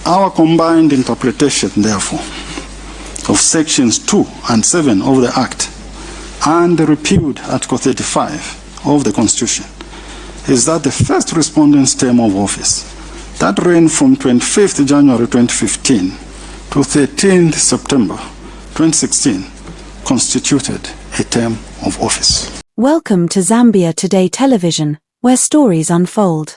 Our combined interpretation, therefore, of sections 2 and 7 of the Act and the repealed Article 35 of the Constitution is that the first respondent's term of office, that ran from 25th January 2015 to 13th September 2016, constituted a term of office. Welcome to Zambia Today Television, where stories unfold.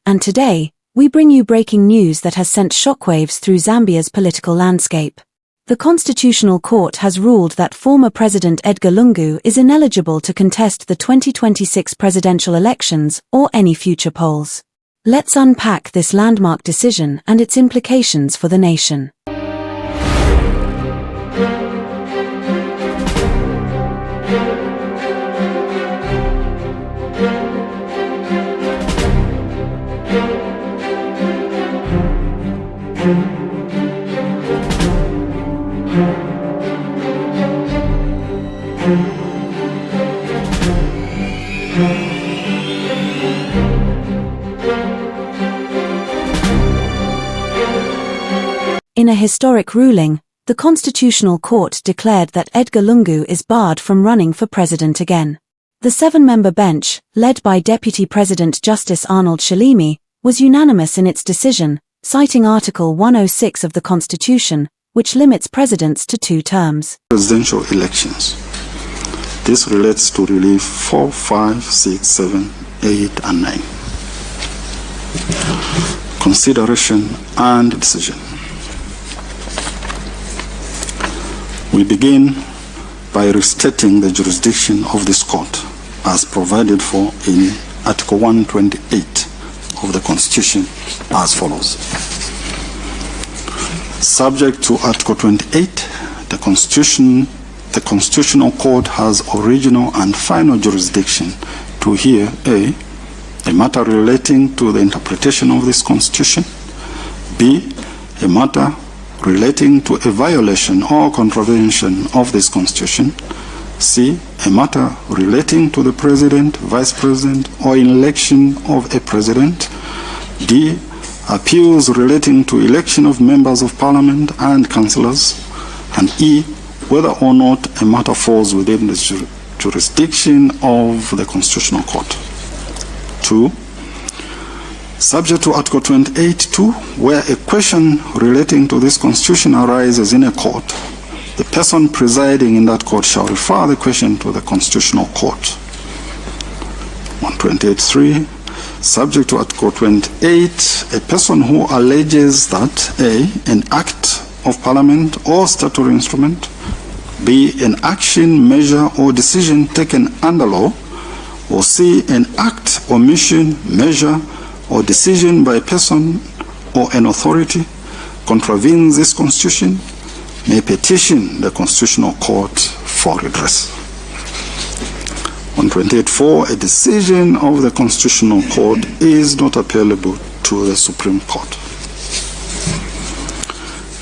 And today, we bring you breaking news that has sent shockwaves through Zambia's political landscape. The Constitutional Court has ruled that former President Edgar Lungu is ineligible to contest the 2026 presidential elections or any future polls. Let's unpack this landmark decision and its implications for the nation. In a historic ruling, the Constitutional Court declared that Edgar Lungu is barred from running for president again. The 7-member bench, led by Deputy President Justice Arnold Shalimi, was unanimous in its decision, citing Article 106 of the Constitution, which limits presidents to 2 terms. Presidential elections. This relates to relief 4, 5, 6, 7, 8, and 9. Consideration and decision. We begin by restating the jurisdiction of this court as provided for in Article 128 of the Constitution as follows. Subject to Article 28, the Constitutional Court has original and final jurisdiction to hear a matter relating to the interpretation of this Constitution, b. a matter relating to a violation or contravention of this Constitution, c. a matter relating to the President, Vice President, or election of a President, d. appeals relating to election of members of Parliament and councillors, and e. whether or not a matter falls within the jurisdiction of the Constitutional Court. 2. Subject to Article 28(2), where a question relating to this Constitution arises in a court, the person presiding in that court shall refer the question to the Constitutional Court. 128(3). Subject to Article 28, a person who alleges that a. an act of Parliament or statutory instrument, b. an action, measure, or decision taken under law, or c. an act, omission, measure, or decision by a person or an authority contravenes this Constitution, may petition the Constitutional Court for redress. 128(4), a decision of the Constitutional Court is not appealable to the Supreme Court.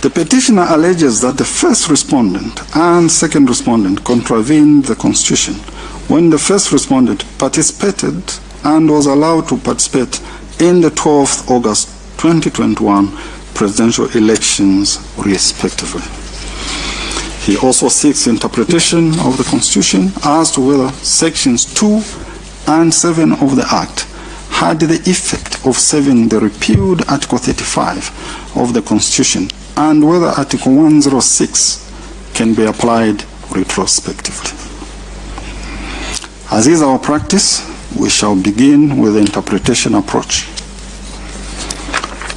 The petitioner alleges that the first respondent and second respondent contravened the Constitution when the first respondent participated and was allowed to participate in the 12th August 2021 presidential elections, respectively. He also seeks interpretation of the Constitution as to whether sections 2 and 7 of the Act had the effect of saving the repealed Article 35 of the Constitution and whether Article 106 can be applied retrospectively. As is our practice, we shall begin with the interpretation approach.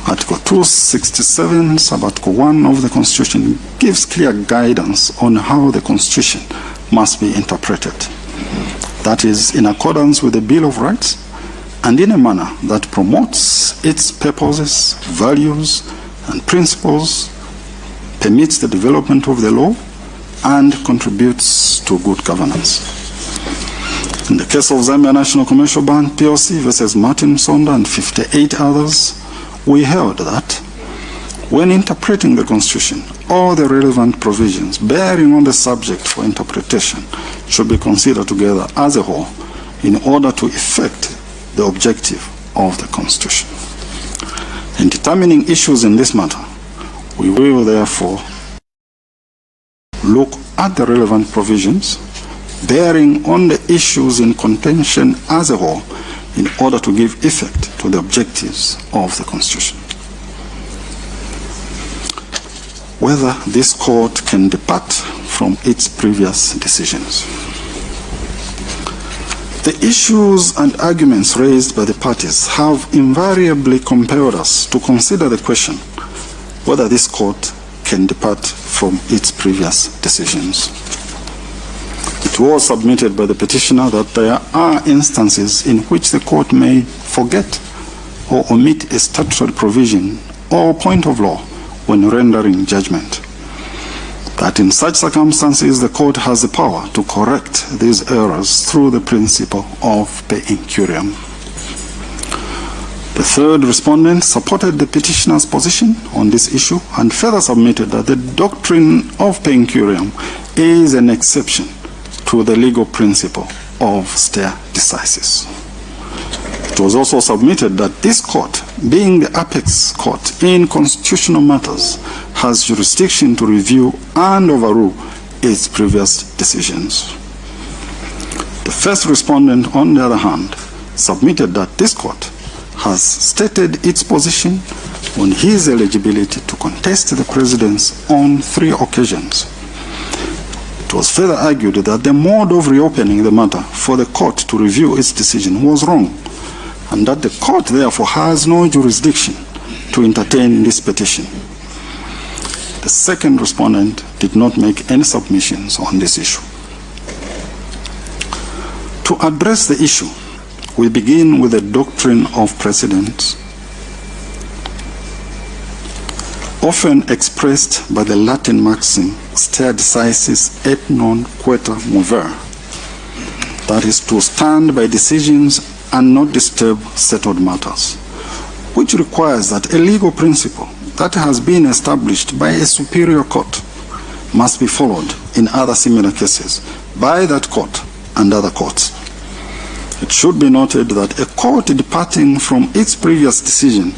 Article 267, sub-article 1 of the Constitution gives clear guidance on how the Constitution must be interpreted. That is, in accordance with the Bill of Rights and in a manner that promotes its purposes, values, and principles, permits the development of the law, and contributes to good governance. In the case of Zambia National Commercial Bank PLC versus Martin Sonda and 58 others, we held that when interpreting the Constitution, all the relevant provisions bearing on the subject for interpretation should be considered together as a whole in order to effect the objective of the Constitution. In determining issues in this matter, we will therefore look at the relevant provisions bearing on the issues in contention as a whole in order to give effect to the objectives of the Constitution. Whether this court can depart from its previous decisions. The issues and arguments raised by the parties have invariably compelled us to consider the question whether this court can depart from its previous decisions. It was submitted by the petitioner that there are instances in which the court may forget or omit a statutory provision or point of law when rendering judgment. That in such circumstances the court has the power to correct these errors through the principle of per incuriam. The third respondent supported the petitioner's position on this issue and further submitted that the doctrine of per incuriam is an exception to the legal principle of stare decisis. It was also submitted that this court, being the apex court in constitutional matters, has jurisdiction to review and overrule its previous decisions. The first respondent, on the other hand, submitted that this court has stated its position on his eligibility to contest the presidency on 3 occasions. It was further argued that the mode of reopening the matter for the court to review its decision was wrong, and that the court therefore has no jurisdiction to entertain this petition. The second respondent did not make any submissions on this issue. To address the issue, we begin with the doctrine of precedence, often expressed by the Latin maxim stare decisis et non quota mover, that is, to stand by decisions and not disturb settled matters, which requires that a legal principle that has been established by a superior court must be followed in other similar cases by that court and other courts. It should be noted that a court departing from its previous decision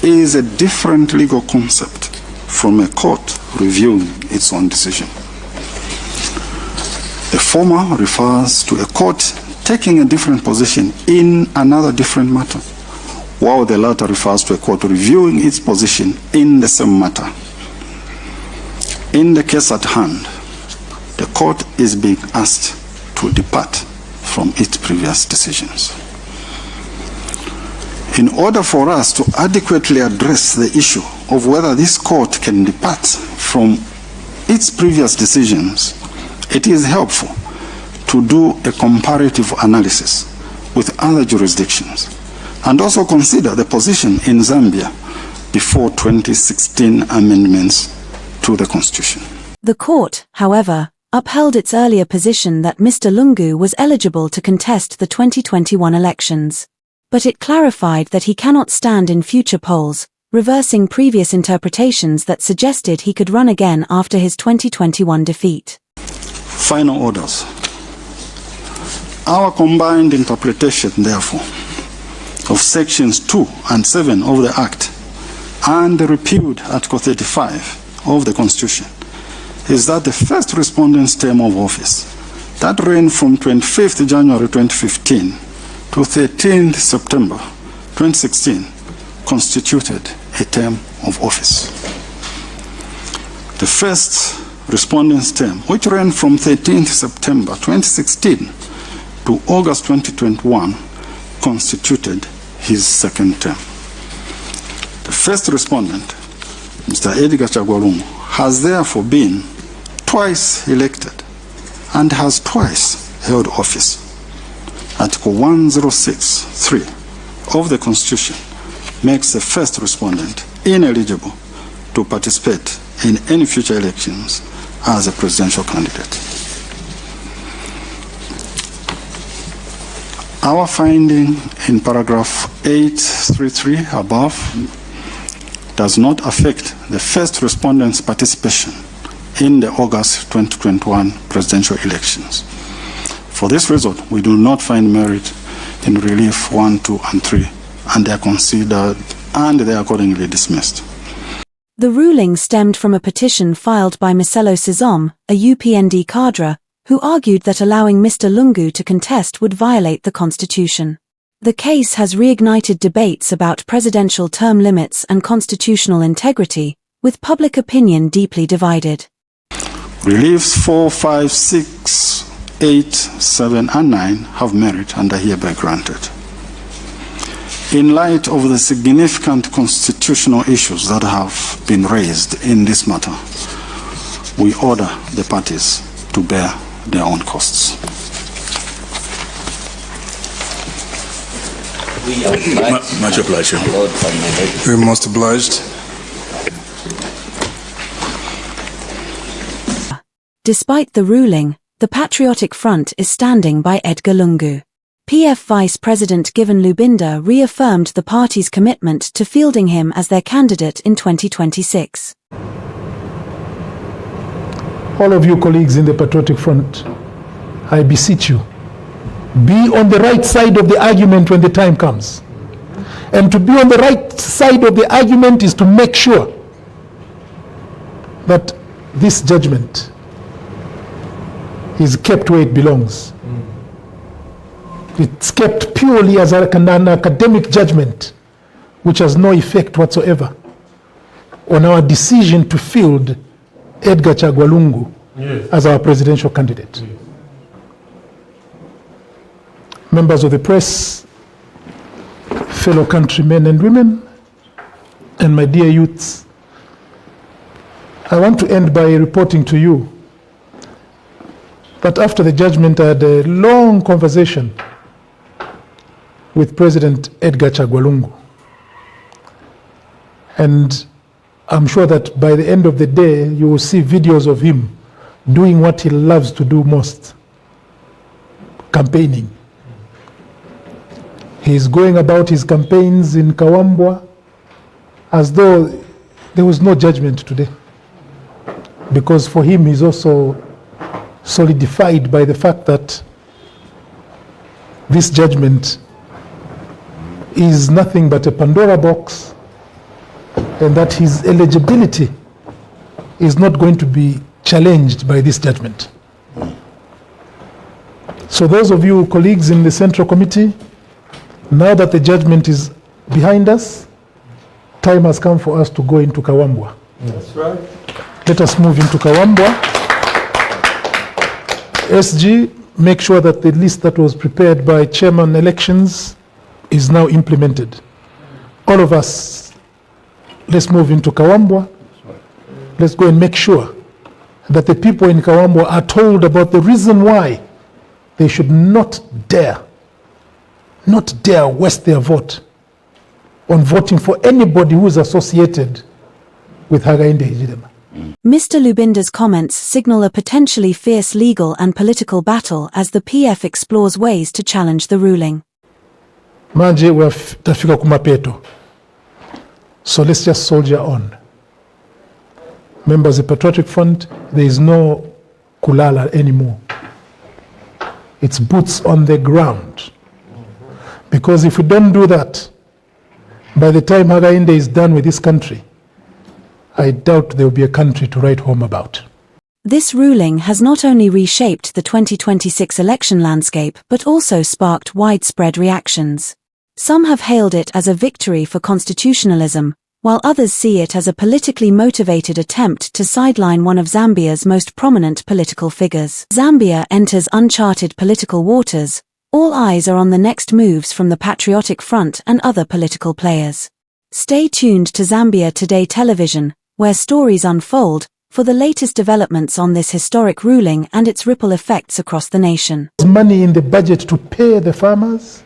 is a different legal concept from a court reviewing its own decision. The former refers to a court taking a different position in another different matter, while the latter refers to a court reviewing its position in the same matter. In the case at hand, the court is being asked to depart from its previous decisions. In order for us to adequately address the issue of whether this court can depart from its previous decisions, it is helpful to do a comparative analysis with other jurisdictions and also consider the position in Zambia before 2016 amendments to the Constitution. The court, however, upheld its earlier position that Mr. Lungu was eligible to contest the 2021 elections. But it clarified that he cannot stand in future polls, reversing previous interpretations that suggested he could run again after his 2021 defeat. Final orders. Our combined interpretation, therefore, of sections 2 and 7 of the Act and the repealed Article 35 of the Constitution is that the first respondent's term of office, that ran from 25th January 2015 to 13th September 2016, constituted a term of office. The first respondent's term, which ran from 13th September 2016 to August 2021, constituted his second term. The first respondent, Mr. Edgar Lungu, has therefore been twice elected and has twice held office. Article 106(3) of the Constitution makes the first respondent ineligible to participate in any future elections as a presidential candidate. Our finding in paragraph 833 above does not affect the first respondent's participation in the August 2021 presidential elections. For this reason, we do not find merit in relief 1, 2, and 3, and they are considered and they are accordingly dismissed. The ruling stemmed from a petition filed by Micelo Cizombe, a UPND cadre, who argued that allowing Mr. Lungu to contest would violate the constitution. The case has reignited debates about presidential term limits and constitutional integrity, with public opinion deeply divided. Reliefs 4, 5, 6, 8, 7, and 9 have merit and are hereby granted. In light of the significant constitutional issues that have been raised in this matter, we order the parties to bear their own costs. Much obliged. We're most obliged. Despite the ruling, the Patriotic Front is standing by Edgar Lungu. PF Vice President Given Lubinda reaffirmed the party's commitment to fielding him as their candidate in 2026. All of you colleagues in the Patriotic Front, I beseech you, be on the right side of the argument when the time comes. And to be on the right side of the argument is to make sure that this judgment is kept where it belongs. It's kept purely as an academic judgment, which has no effect whatsoever on our decision to field Edgar Lungu as our presidential candidate. Yes. Members of the press, fellow countrymen and women, and my dear youths, I want to end by reporting to you that after the judgment I had a long conversation with President Edgar Lungu. And I'm sure that by the end of the day, you will see videos of him doing what he loves to do most, campaigning. He's going about his campaigns in Kawambwa as though there was no judgment today. Because for him, he's also solidified by the fact that this judgment is nothing but a Pandora box, and that his eligibility is not going to be challenged by this judgment. So those of you colleagues in the Central Committee, now that the judgment is behind us, time has come for us to go into Kawambwa. That's right. Let us move into Kawambwa. SG, make sure that the list that was prepared by Chairman Elections is now implemented. All of us, let's move into Kawambwa. Let's go and make sure that the people in Kawambwa are told about the reason why they should not dare waste their vote on voting for anybody who is associated with Hakainde Hichilema. Mr. Lubinda's comments signal a potentially fierce legal and political battle as the PF explores ways to challenge the ruling. Manje tafika kumapeto. So let's just soldier on. Members of the Patriotic Front, there is no kulala anymore. It's boots on the ground. Because if we don't do that, by the time Hakainde is done with this country, I doubt there will be a country to write home about. This ruling has not only reshaped the 2026 election landscape but also sparked widespread reactions. Some have hailed it as a victory for constitutionalism, while others see it as a politically motivated attempt to sideline one of Zambia's most prominent political figures. Zambia enters uncharted political waters. All eyes are on the next moves from the Patriotic Front and other political players. Stay tuned to Zambia Today Television, where stories unfold, for the latest developments on this historic ruling and its ripple effects across the nation. Money in the budget to pay the farmers?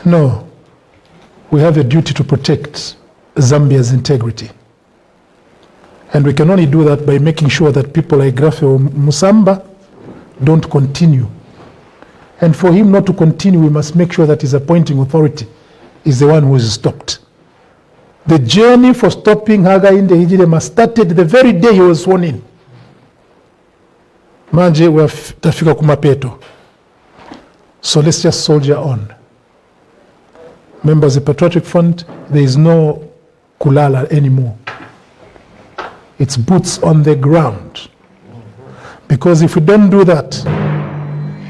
No. We have a duty to protect Zambia's integrity. And we can only do that by making sure that people like Grafo Musamba don't continue And for him not to continue, we must make sure that his appointing authority is the one who is stopped. The journey for stopping Hakainde Hichilema started the very day he was sworn in. Manje tafika kumapeto. So let's just soldier on. Members of the Patriotic Front, there is no kulala anymore. It's boots on the ground. Because if we don't do that,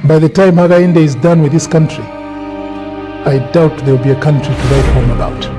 by the time Hakainde is done with this country, I doubt there will be a country to write home about.